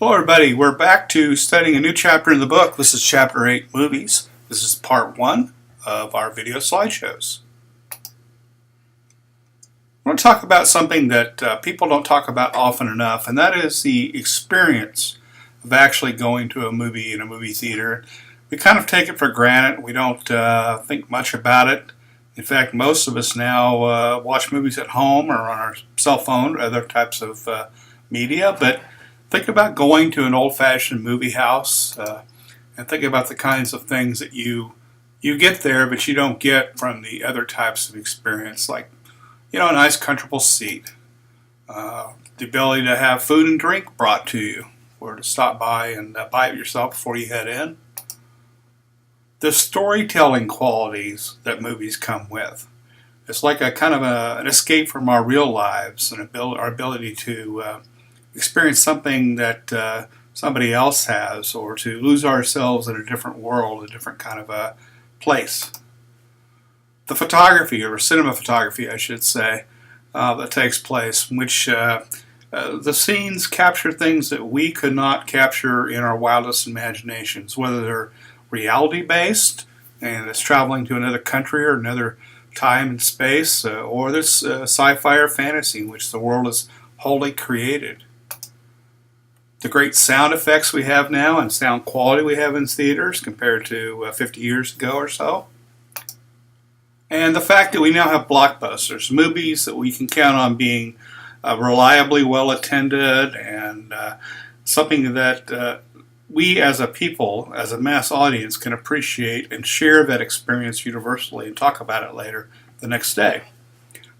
Hello everybody, we're back to studying a new chapter in the book. This is Chapter 8, Movies. This is part 1 of our video slideshows. I want to talk about something that people don't talk about often enough, and that is the experience of actually going to a movie in a movie theater. We kind of take it for granted. We don't think much about it. In fact, most of us now watch movies at home or on our cell phone or other types of media, but think about going to an old-fashioned movie house and think about the kinds of things that you get there but you don't get from the other types of experience, like a nice comfortable seat, the ability to have food and drink brought to you or to stop by and buy it yourself before you head in. The storytelling qualities that movies come with. It's like a kind of an escape from our real lives and our ability to experience something that somebody else has, or to lose ourselves in a different world, a different kind of a place. The photography, or cinema photography I should say, that takes place, in which the scenes capture things that we could not capture in our wildest imaginations, whether they're reality based and it's traveling to another country or another time and space, or this sci-fi or fantasy in which the world is wholly created. The great sound effects we have now and sound quality we have in theaters compared to 50 years ago or so. And the fact that we now have blockbusters, movies that we can count on being reliably well attended, and something that we as a people, as a mass audience, can appreciate and share that experience universally and talk about it later the next day.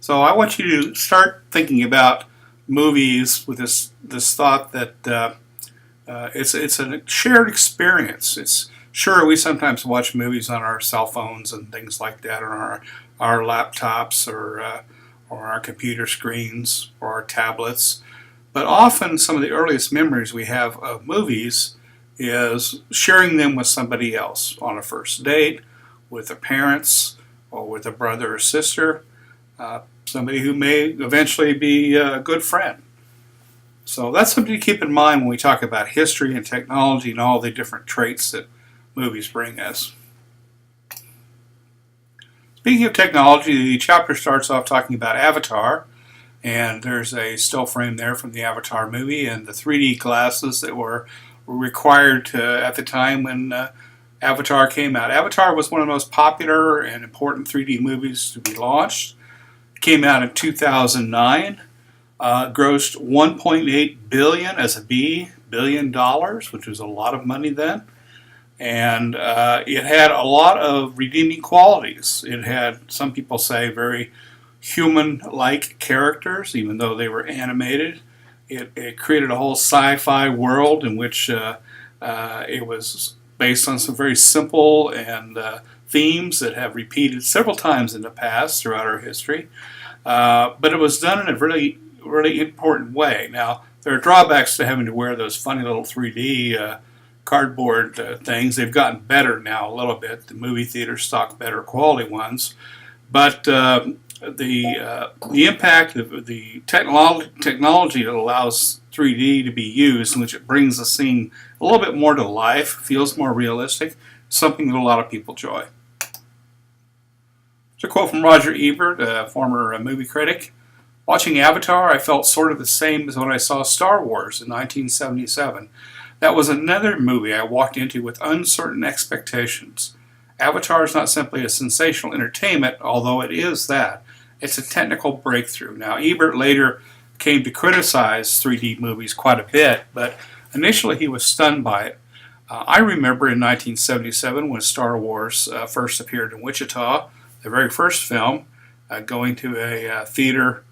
So I want you to start thinking about movies with this thought that it's a shared experience. It's sure we sometimes watch movies on our cell phones and things like that, or our laptops, or our computer screens, or our tablets. But often some of the earliest memories we have of movies is sharing them with somebody else on a first date, with their parents, or with a brother or sister. Somebody who may eventually be a good friend. So that's something to keep in mind when we talk about history and technology and all the different traits that movies bring us. Speaking of technology, the chapter starts off talking about Avatar, and there's a still frame there from the Avatar movie and the 3D glasses that were required at the time when Avatar came out. Avatar was one of the most popular and important 3D movies to be launched. Came out in 2009, grossed $1.8 billion as a billion dollars, which was a lot of money then, and it had a lot of redeeming qualities. It had, some people say, very human-like characters, even though they were animated. It created a whole sci-fi world in which it was based on some very simple and themes that have repeated several times in the past throughout our history, but it was done in a really, really important way. Now, there are drawbacks to having to wear those funny little 3D cardboard things. They've gotten better now a little bit. The movie theaters stock better quality ones, but the impact of the technology that allows 3D to be used, in which it brings the scene a little bit more to life, feels more realistic, something that a lot of people enjoy. It's a quote from Roger Ebert, a former movie critic. Watching Avatar, I felt sort of the same as when I saw Star Wars in 1977. That was another movie I walked into with uncertain expectations. Avatar is not simply a sensational entertainment, although it is that. It's a technical breakthrough. Now, Ebert later came to criticize 3D movies quite a bit, but initially he was stunned by it. I remember in 1977 when Star Wars first appeared in Wichita, the very first film, going to a theater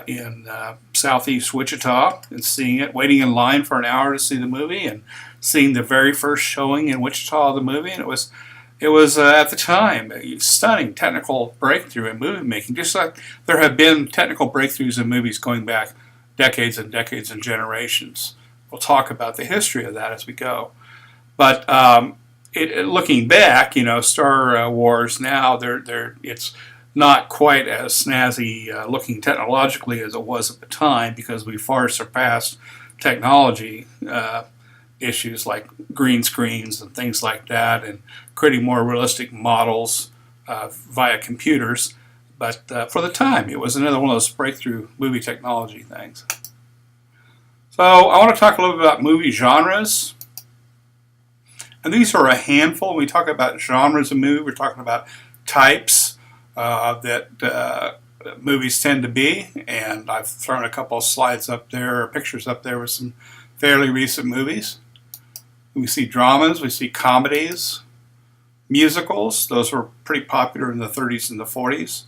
in southeast Wichita and seeing it, waiting in line for an hour to see the movie, and seeing the very first showing in Wichita of the movie, and it was at the time a stunning technical breakthrough in movie making, just like there have been technical breakthroughs in movies going back decades and decades and generations. We'll talk about the history of that as we go. But looking back, Star Wars now, it's not quite as snazzy looking technologically as it was at the time, because we far surpassed technology issues like green screens and things like that, and creating more realistic models via computers. But for the time, it was another one of those breakthrough movie technology things. So I want to talk a little bit about movie genres. And these are a handful. When we talk about genres of movie, we're talking about types that movies tend to be. And I've thrown a couple of slides up there, or pictures up there with some fairly recent movies. We see dramas, we see comedies, musicals. Those were pretty popular in the 30s and the 40s.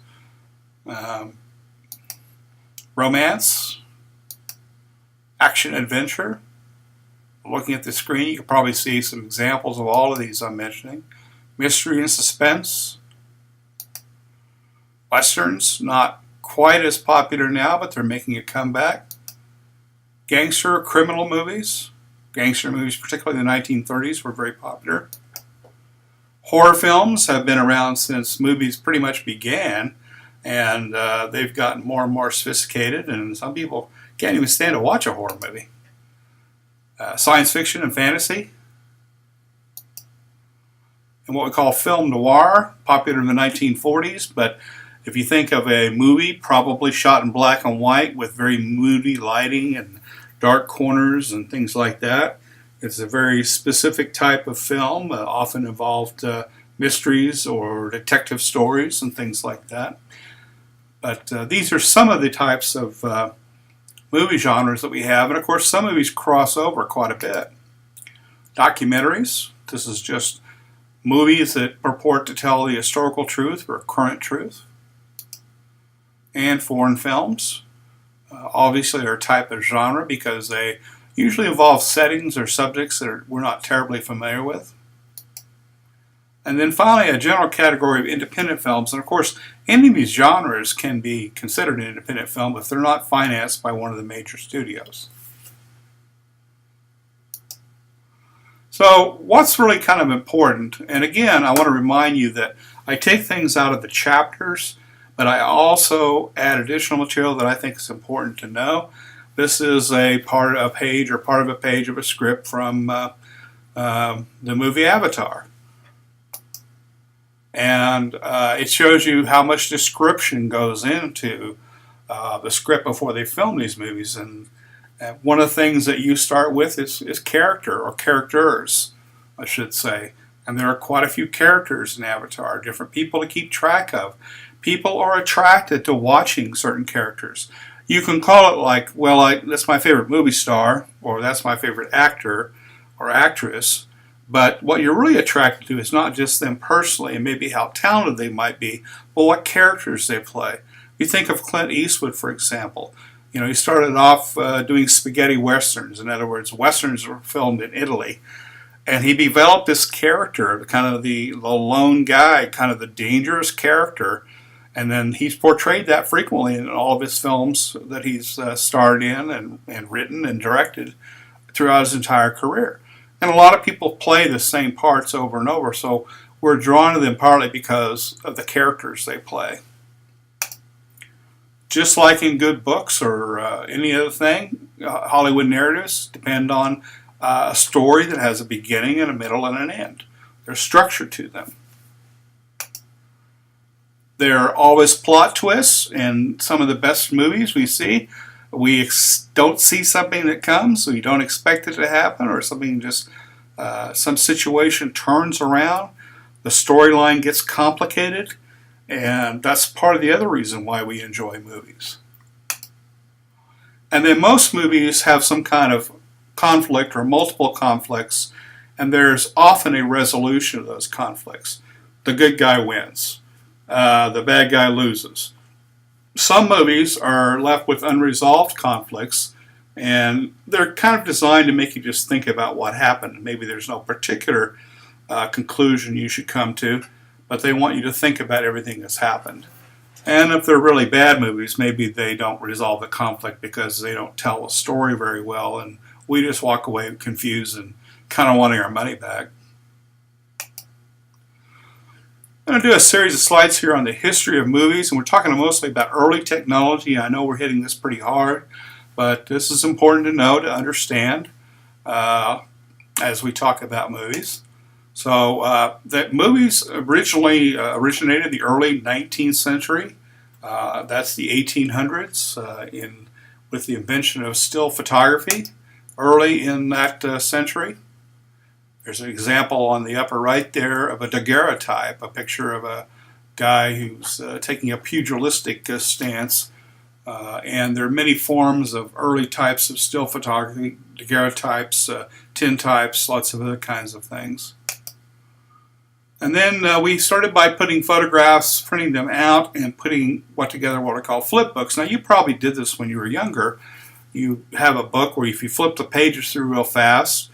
Romance, action adventure. Looking at the screen, you can probably see some examples of all of these I'm mentioning. Mystery and suspense. Westerns, not quite as popular now, but they're making a comeback. Gangster, criminal movies. Gangster movies, particularly in the 1930s, were very popular. Horror films have been around since movies pretty much began, and they've gotten more and more sophisticated, and some people can't even stand to watch a horror movie. Science fiction and fantasy. And what we call film noir, popular in the 1940s, but if you think of a movie probably shot in black and white with very moody lighting and dark corners and things like that, it's a very specific type of film, often involved mysteries or detective stories and things like that. But these are some of the types of movie genres that we have, and of course some movies cross over quite a bit. Documentaries, this is just movies that purport to tell the historical truth or current truth. And foreign films, obviously are a type of genre because they usually involve settings or subjects that we're not terribly familiar with. And then finally, a general category of independent films. And of course, any of these genres can be considered an independent film if they're not financed by one of the major studios. So what's really kind of important, and again, I want to remind you that I take things out of the chapters, but I also add additional material that I think is important to know. This is a part of a page of a script from the movie Avatar. And it shows you how much description goes into the script before they film these movies. And one of the things that you start with is character, or characters, I should say. And there are quite a few characters in Avatar, different people to keep track of. People are attracted to watching certain characters. You can call it like, well, that's my favorite movie star, or that's my favorite actor or actress. But what you're really attracted to is not just them personally and maybe how talented they might be, but what characters they play. You think of Clint Eastwood, for example. You know, he started off doing spaghetti westerns. In other words, westerns were filmed in Italy. And he developed this character, kind of the lone guy, kind of the dangerous character. And then he's portrayed that frequently in all of his films that he's starred in and written and directed throughout his entire career. And a lot of people play the same parts over and over, so we're drawn to them partly because of the characters they play. Just like in good books or any other thing, Hollywood narratives depend on a story that has a beginning and a middle and an end. There's structure to them. There are always plot twists in some of the best movies we see. We don't see something that comes, so you don't expect it to happen, or something just, some situation turns around. The storyline gets complicated, and that's part of the other reason why we enjoy movies. And then most movies have some kind of conflict or multiple conflicts, and there's often a resolution of those conflicts. The good guy wins. The bad guy loses. Some movies are left with unresolved conflicts, and they're kind of designed to make you just think about what happened. Maybe there's no particular conclusion you should come to, but they want you to think about everything that's happened. And if they're really bad movies, maybe they don't resolve the conflict because they don't tell a story very well, and we just walk away confused and kind of wanting our money back. I'm going to do a series of slides here on the history of movies, and we're talking mostly about early technology. I know we're hitting this pretty hard, but this is important to know, to understand as we talk about movies. So that movies originally originated in the early 19th century. That's the 1800s with the invention of still photography early in that century. There's an example on the upper right there of a daguerreotype, a picture of a guy who's taking a pugilistic stance. And there are many forms of early types of still photography, daguerreotypes, tintypes, lots of other kinds of things. And then we started by putting photographs, printing them out, and putting together what are called flip books. Now, you probably did this when you were younger. You have a book where if you flip the pages through real fast,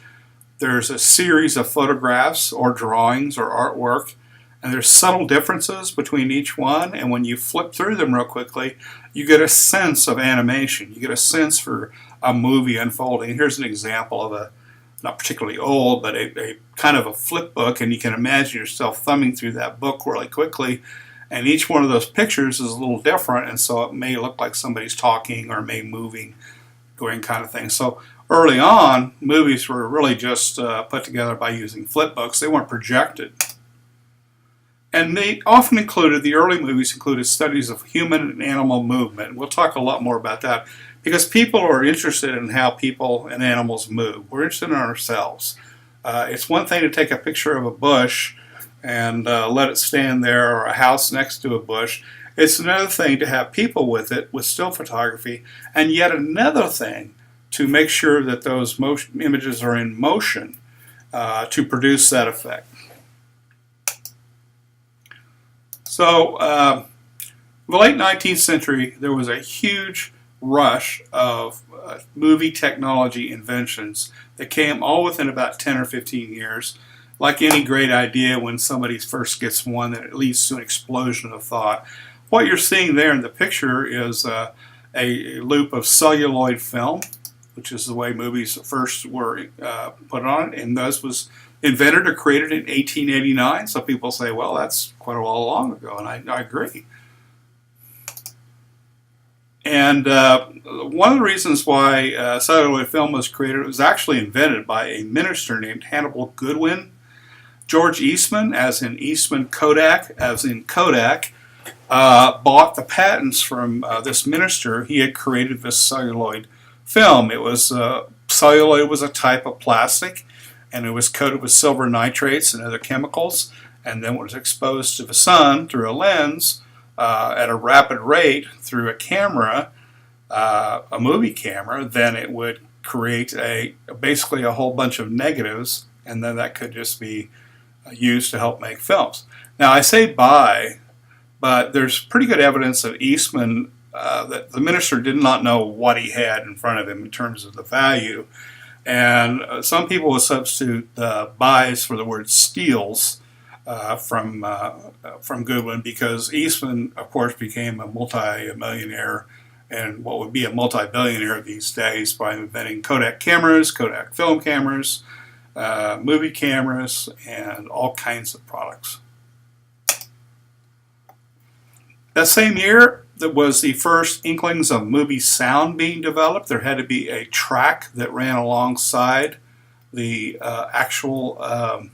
there's a series of photographs or drawings or artwork, and there's subtle differences between each one, and when you flip through them real quickly, you get a sense of animation. You get a sense for a movie unfolding. Here's an example of a, not particularly old, but a kind of a flip book, and you can imagine yourself thumbing through that book really quickly, and each one of those pictures is a little different, and so it may look like somebody's talking or may moving, going kind of thing. So early on, movies were really just put together by using flip books. They weren't projected. And they often included, the early movies included studies of human and animal movement. We'll talk a lot more about that because people are interested in how people and animals move. We're interested in ourselves. It's one thing to take a picture of a bush and let it stand there, or a house next to a bush. It's another thing to have people with it, with still photography, and yet another thing to make sure that those images are in motion to produce that effect. So, in the late 19th century, there was a huge rush of movie technology inventions that came all within about 10 or 15 years. Like any great idea, when somebody first gets one, that it leads to an explosion of thought. What you're seeing there in the picture is a loop of celluloid film, which is the way movies first were put on, and thus was invented or created in 1889. Some people say, well, that's quite a while long ago, and I agree. And one of the reasons why celluloid film was created, it was actually invented by a minister named Hannibal Goodwin. George Eastman, as in Eastman Kodak, as in Kodak, bought the patents from this minister. He had created this celluloid film. It was celluloid was a type of plastic, and it was coated with silver nitrates and other chemicals, and then was exposed to the sun through a lens at a rapid rate through a camera, a movie camera. Then it would create basically a whole bunch of negatives, and then that could just be used to help make films. Now, I say buy, but there's pretty good evidence that Eastman, that the minister did not know what he had in front of him in terms of the value. And some people will substitute buys for the word steals from Goodwin, because Eastman, of course, became a multi-millionaire and what would be a multi-billionaire these days by inventing Kodak cameras, Kodak film cameras, movie cameras, and all kinds of products. That same year, there was the first inklings of movie sound being developed. There had to be a track that ran alongside the actual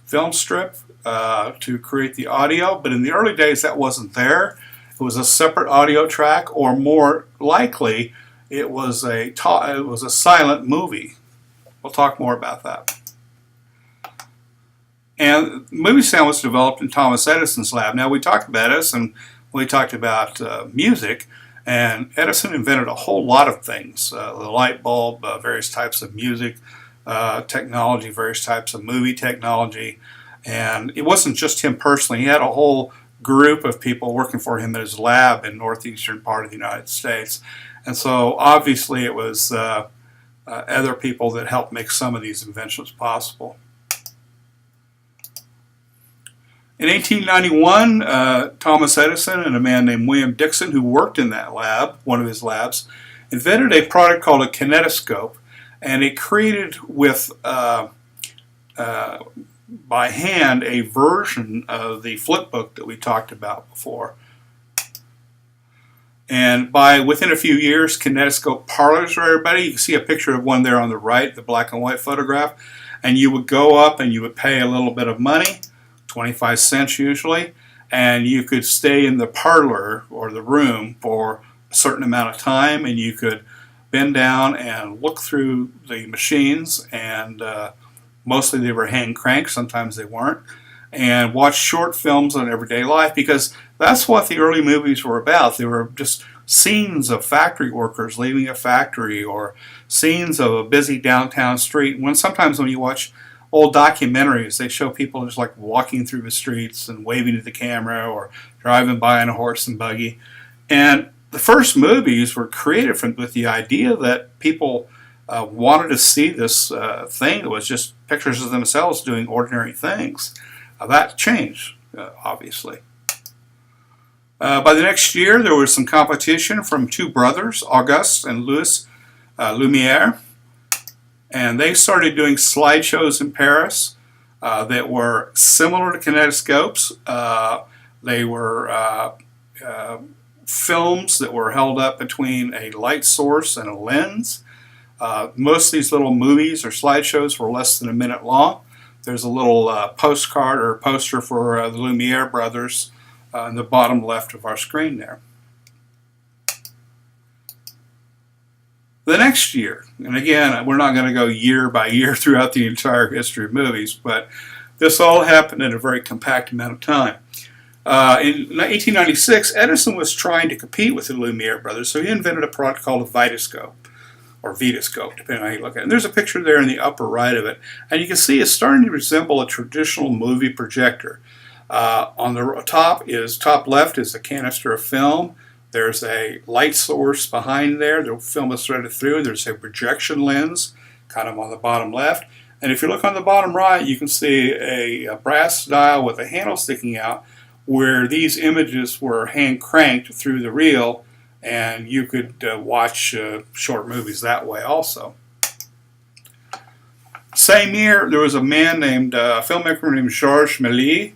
film strip to create the audio, but in the early days that wasn't there. It was a separate audio track, or more likely, it was a silent movie. We'll talk more about that. And movie sound was developed in Thomas Edison's lab. Now, we talked about Edison, we talked about music, and Edison invented a whole lot of things. The light bulb, various types of music technology, various types of movie technology. And it wasn't just him personally. He had a whole group of people working for him in his lab in northeastern part of the United States. And so obviously it was other people that helped make some of these inventions possible. In 1891, Thomas Edison and a man named William Dickson, who worked in that lab, one of his labs, invented a product called a kinetoscope, and it created with by hand a version of the flip book that we talked about before. And within a few years, kinetoscope parlors for everybody. You can see a picture of one there on the right, the black and white photograph. And you would go up and you would pay a little bit of money, 25 cents usually, and you could stay in the parlor or the room for a certain amount of time, and you could bend down and look through the machines, and mostly they were hand cranked, sometimes they weren't, and watch short films on everyday life, because that's what the early movies were about. They were just scenes of factory workers leaving a factory, or scenes of a busy downtown street. Sometimes when you watch old documentaries, they show people just like walking through the streets and waving to the camera, or driving by on a horse and buggy. And the first movies were created with the idea that people wanted to see this thing that was just pictures of themselves doing ordinary things. That changed, obviously. By the next year, there was some competition from two brothers, Auguste and Louis Lumiere, and they started doing slideshows in Paris that were similar to kinetoscopes. They were films that were held up between a light source and a lens. Most of these little movies or slideshows were less than a minute long. There's a little postcard or poster for the Lumiere brothers in the bottom left of our screen there. The next year, and again, we're not going to go year by year throughout the entire history of movies, but this all happened in a very compact amount of time. In 1896, Edison was trying to compete with the Lumiere brothers, so he invented a product called a Vitascope, or Vitascope, depending on how you look at it. And there's a picture there in the upper right of it, and you can see it's starting to resemble a traditional movie projector. On the top left is a canister of film. There's a light source behind there. The film is threaded through. There's a projection lens, kind of on the bottom left. And if you look on the bottom right, you can see a brass dial with a handle sticking out, where these images were hand cranked through the reel, and you could watch short movies that way also. Same year, there was a filmmaker named Georges Méliès,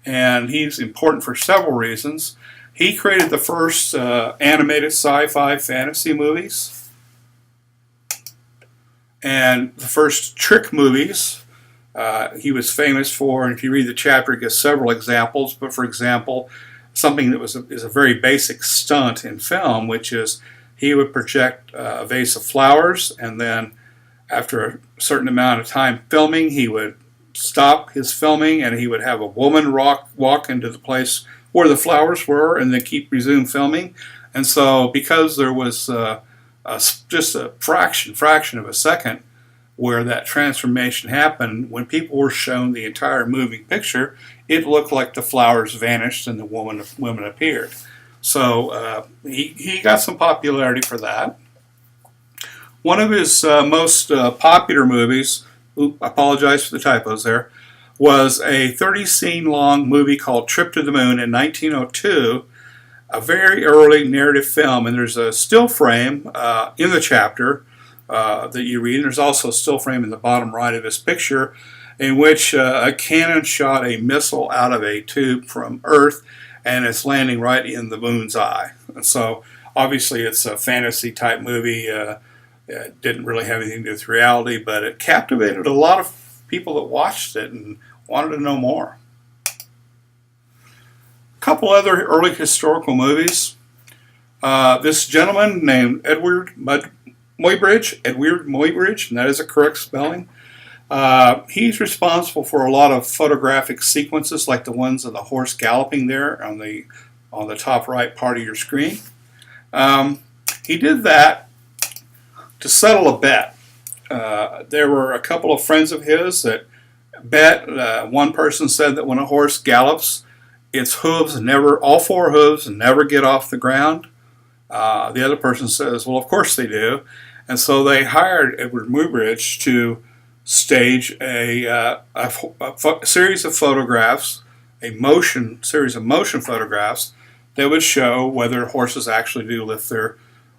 and he's important for several reasons. He created the first animated sci-fi fantasy movies, and the first trick movies. He was famous for, and if you read the chapter, it gives several examples. But for example, something that is a very basic stunt in film, which is he would project a vase of flowers, and then after a certain amount of time filming, he would stop his filming, and he would have a woman walk into the place where the flowers were, and then resume filming. And so, because there was just a fraction of a second where that transformation happened, when people were shown the entire moving picture, it looked like the flowers vanished and the woman appeared. So he got some popularity for that. One of his most popular movies, I apologize for the typos there, was a 30-scene long movie called Trip to the Moon in 1902, a very early narrative film. And there's a still frame in the chapter that you read, and there's also a still frame in the bottom right of this picture, in which a cannon shot a missile out of a tube from Earth, and it's landing right in the moon's eye. And so, obviously, it's a fantasy type movie. It didn't really have anything to do with reality, but it captivated a lot of people that watched it and wanted to know more. A couple other early historical movies. This gentleman named Edward Muybridge, and that is a correct spelling. He's responsible for a lot of photographic sequences, like the ones of the horse galloping there on the top right part of your screen. He did that to settle a bet. There were a couple of friends of his that bet. One person said that when a horse gallops, its all four hooves never get off the ground. The other person says, well, of course they do. And so they hired Edward Muybridge to stage a series of photographs, series of motion photographs that would show whether horses actually do lift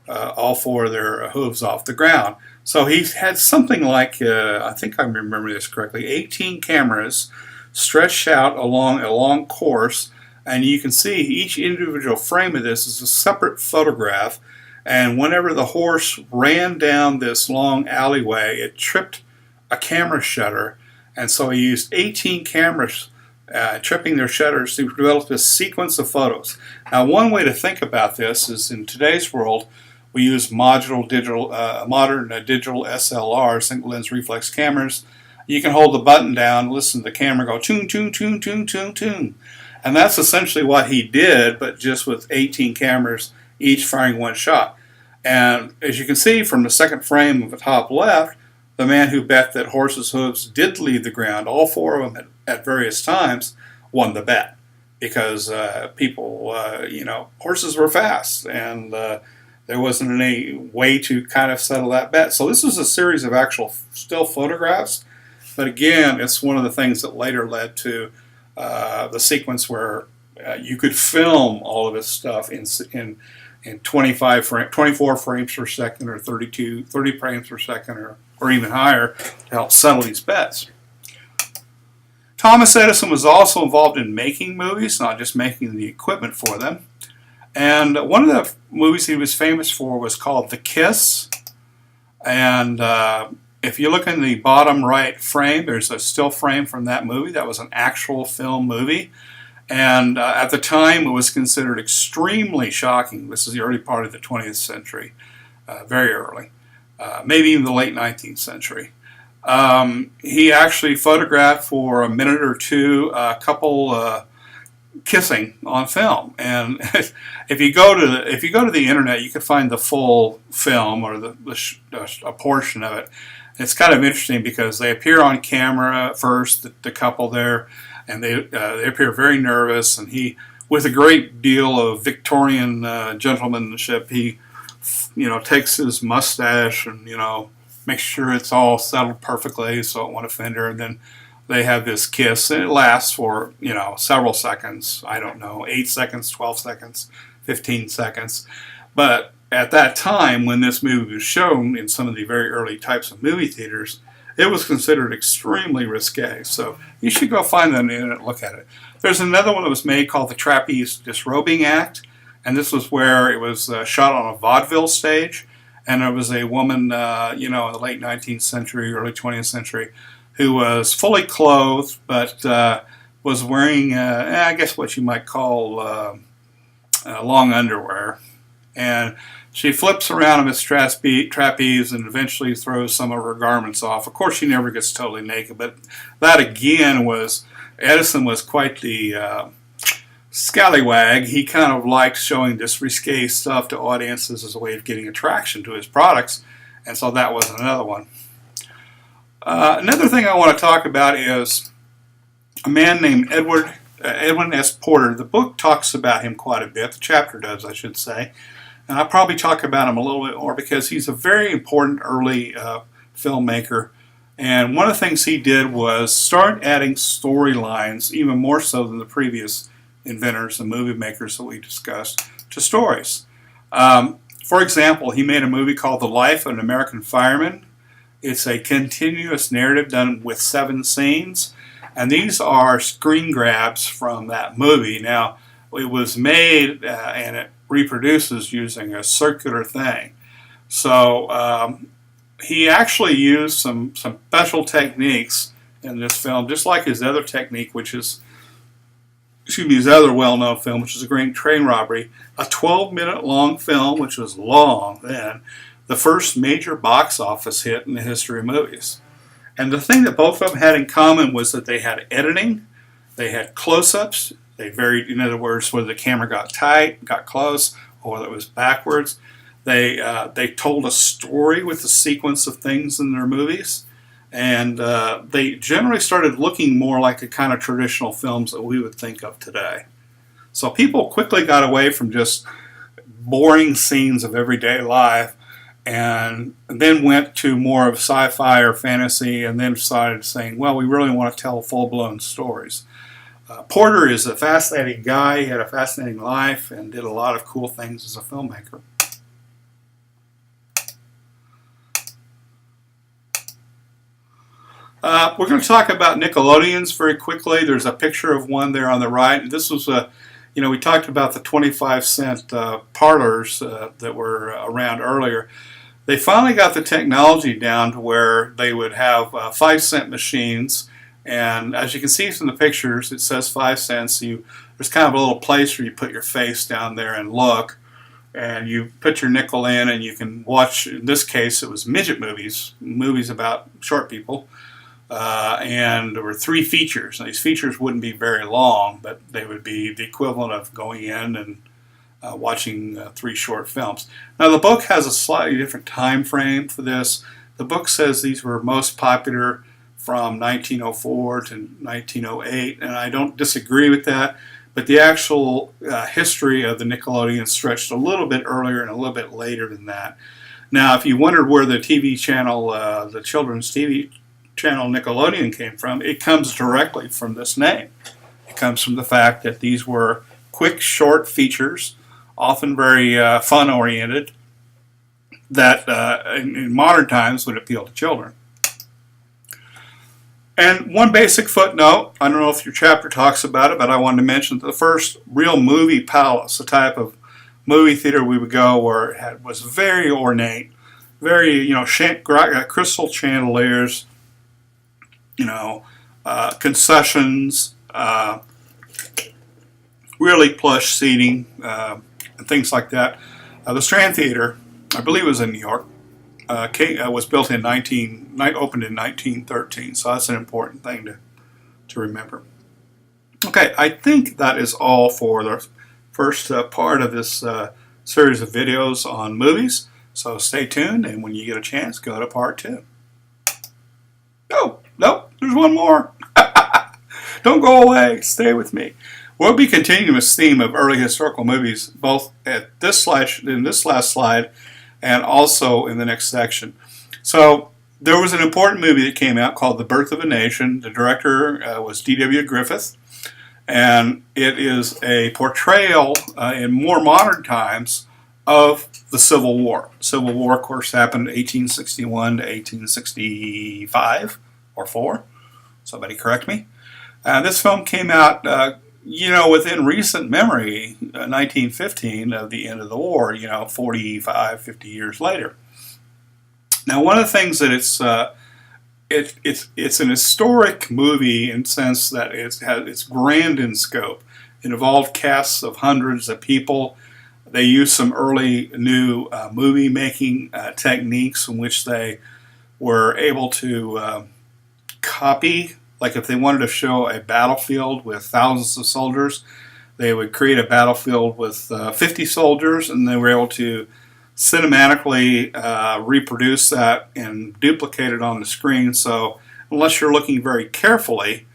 all four of their hooves off the ground. So he had something like, I think I remember this correctly, 18 cameras stretched out along a long course And you can see each individual frame of this is a separate photograph. And whenever the horse ran down this long alleyway, it tripped a camera shutter. And so he used 18 cameras tripping their shutters to develop this sequence of photos. Now, one way to think about this is in today's world, we use modern digital SLR, single lens reflex cameras. You can hold the button down, listen to the camera go tune, tune, tune, tune, tune, tune. And that's essentially what he did, but just with 18 cameras, each firing one shot. And as you can see from the second frame of the top left, the man who bet that horses' hooves did leave the ground, all four of them at various times, won the bet. Because horses were fast, and there wasn't any way to kind of settle that bet. So this was a series of actual still photographs. But again, it's one of the things that later led to the sequence where you could film all of this stuff in 24 frames per second or 30 frames per second or even higher to help settle these bets. Thomas Edison was also involved in making movies, not just making the equipment for them. And one of the movies he was famous for was called The Kiss. And if you look in the bottom right frame, there's a still frame from that movie. That was an actual film movie. And at the time, it was considered extremely shocking. This is the early part of the 20th century, very early, maybe even the late 19th century. He actually photographed for a minute or two a couple kissing on film, and if you go to the internet, you can find the full film or a portion of it. It's kind of interesting because they appear on camera first, the couple there, and they appear very nervous, and he, with a great deal of Victorian gentlemanship, he takes his mustache and makes sure it's all settled perfectly so it won't offend her, and then they have this kiss, and it lasts for several seconds. I don't know, 8 seconds, 12 seconds, 15 seconds. But at that time, when this movie was shown in some of the very early types of movie theaters, it was considered extremely risque. So you should go find that on the internet and look at it. There's another one that was made called the Trapeze Disrobing Act, and this was where it was shot on a vaudeville stage, and there was a woman, in the late 19th century, early 20th century, who was fully clothed, but was wearing, I guess what you might call long underwear. And she flips around on this trapeze and eventually throws some of her garments off. Of course, she never gets totally naked, but that again Edison was quite the scallywag. He kind of liked showing this risque stuff to audiences as a way of getting attraction to his products, and so that was another one. Another thing I want to talk about is a man named Edwin S. Porter. The book talks about him quite a bit. The chapter does, I should say. And I'll probably talk about him a little bit more because he's a very important early filmmaker. And one of the things he did was start adding storylines, even more so than the previous inventors and movie makers that we discussed, to stories. For example, he made a movie called The Life of an American Fireman. It's a continuous narrative done with 7 scenes. And these are screen grabs from that movie. Now, it was made and it reproduces using a circular thing. So he actually used some special techniques in this film, just like his other technique, which is, his other well-known film, which is A Great Train Robbery, a 12-minute long film, which was long then, the first major box office hit in the history of movies. And the thing that both of them had in common was that they had editing, they had close-ups, they varied, in other words, whether the camera got tight, got close, or whether it was backwards. They told a story with a sequence of things in their movies, and they generally started looking more like the kind of traditional films that we would think of today. So people quickly got away from just boring scenes of everyday life and then went to more of sci-fi or fantasy, and then started saying, well, we really want to tell full-blown stories. Porter is a fascinating guy. He had a fascinating life and did a lot of cool things as a filmmaker. We're going to talk about Nickelodeons very quickly. There's a picture of one there on the right. This was You know, we talked about the 25-cent parlors that were around earlier. They finally got the technology down to where they would have 5-cent machines, and as you can see from the pictures, it says 5 cents. There's kind of a little place where you put your face down there and look, and you put your nickel in, and you can watch. In this case, it was midget movies about short people, and there were 3 features. Now, these features wouldn't be very long, but they would be the equivalent of going in and watching 3 short films. Now, the book has a slightly different time frame for this. The book says these were most popular from 1904 to 1908, and I don't disagree with that, but the actual history of the Nickelodeon stretched a little bit earlier and a little bit later than that. Now, if you wondered where the TV channel, the children's TV channel Nickelodeon came from, it comes directly from this name. It comes from the fact that these were quick, short features, often very fun-oriented, that in modern times would appeal to children. And one basic footnote, I don't know if your chapter talks about it, but I wanted to mention that the first real movie palace, the type of movie theater we would go where it was very ornate, very, crystal chandeliers, concessions, really plush seating, and things like that. The Strand Theater, I believe it was in New York, was built opened in 1913, so that's an important thing to remember. Okay, I think that is all for the first part of this series of videos on movies, so stay tuned, and when you get a chance, go to part 2. No, there's one more. Don't go away, stay with me. We'll be continuing this theme of early historical movies, both in this last slide and also in the next section. So there was an important movie that came out called The Birth of a Nation. The director was D.W. Griffith, and it is a portrayal in more modern times of the Civil War. Civil War, of course, happened 1861 to 1865 or 4. Somebody correct me. This film came out within recent memory, 1915, of the end of the war, 45, 50 years later. Now, one of the things that it's an historic movie in the sense that it's grand in scope. It involved casts of hundreds of people. They used some early new movie-making techniques in which they were able to copy. Like if they wanted to show a battlefield with thousands of soldiers, they would create a battlefield with 50 soldiers, and they were able to cinematically reproduce that and duplicate it on the screen. So unless you're looking very carefully,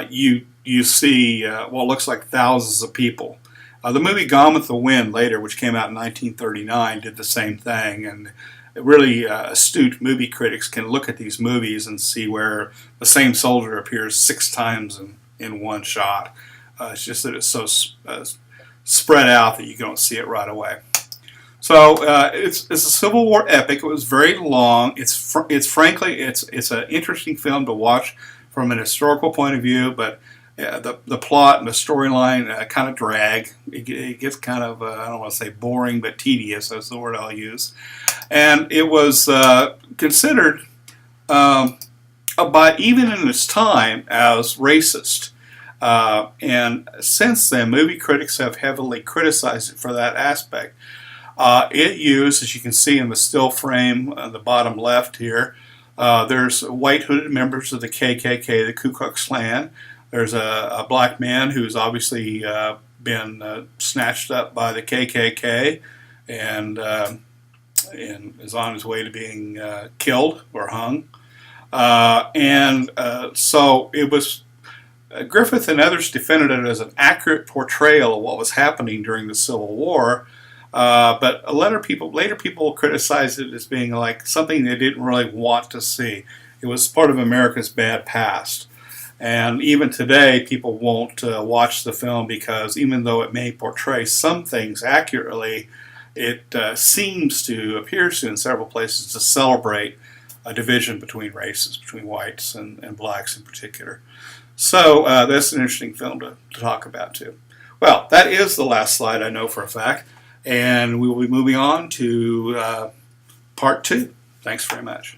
you see what looks like thousands of people. The movie Gone with the Wind later, which came out in 1939, did the same thing, and really astute movie critics can look at these movies and see where the same soldier appears 6 times in one shot. It's just that it's so spread out that you don't see it right away. So it's a Civil War epic. It was very long. It's an interesting film to watch from an historical point of view, but the plot and the storyline kind of drag. It gets kind of, I don't want to say boring, but tedious, that's the word I'll use. And it was considered, by even in its time, as racist. And since then, movie critics have heavily criticized it for that aspect. It used, as you can see in the still frame on the bottom left here, there's white hooded members of the KKK, the Ku Klux Klan. There's a black man who's obviously been snatched up by the KKK and is on his way to being killed or hung. So it was Griffith and others defended it as an accurate portrayal of what was happening during the Civil War. But later people criticized it as being like something they didn't really want to see. It was part of America's bad past. And even today, people won't watch the film because even though it may portray some things accurately, it appears to in several places to celebrate a division between races, between whites and blacks in particular. So that's an interesting film to talk about too. Well, that is the last slide, I know for a fact, and we will be moving on to part 2. Thanks very much.